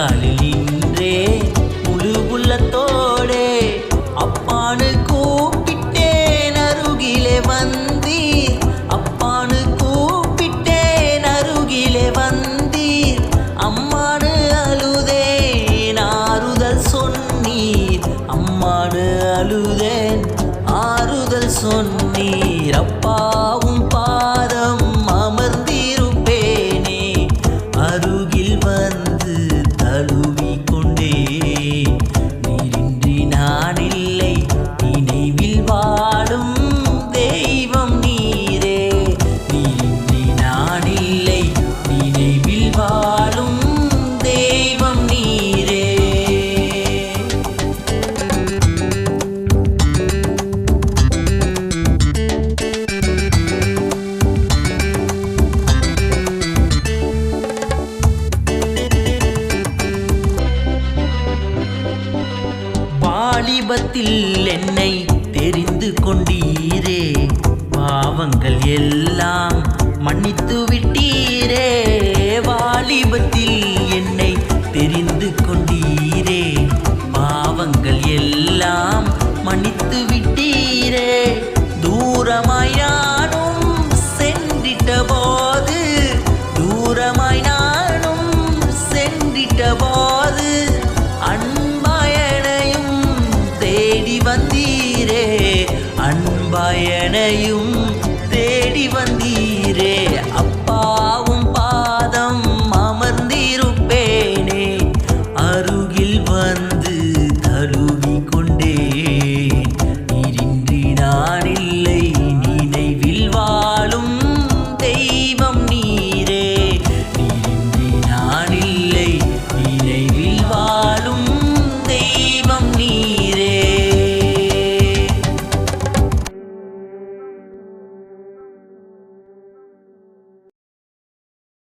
முழங்காலில் நின்றே முழு உள்ளத்தோடே அப்பானு கூப்பிட்டேன் அருகிலே வந்தீர். அப்பானு கூப்பிட்டேன் அருகிலே வந்தீர். அம்மானு அழுதேன் ஆறுதல் சொன்னீர். அம்மானு அழுதேன் ஆறுதல் சொன்னீர். அப்பாவும் பாதம் அமர்ந்திருப்பேனே அருகில் வந்து தழுவி கொண்டே. நீரின்றி நான் இல்லை நினைவில் வாழும் தெய்வம் நீரே. நீரின்றி நான் இல்லை நினைவில் வாழும் தெய்வம் நீரே. வாலிபத்தில் என்னை தெரிந்து கொண்டீரே. பாவங்கள் எல்லாம் மன்னித்து விட்டீரே.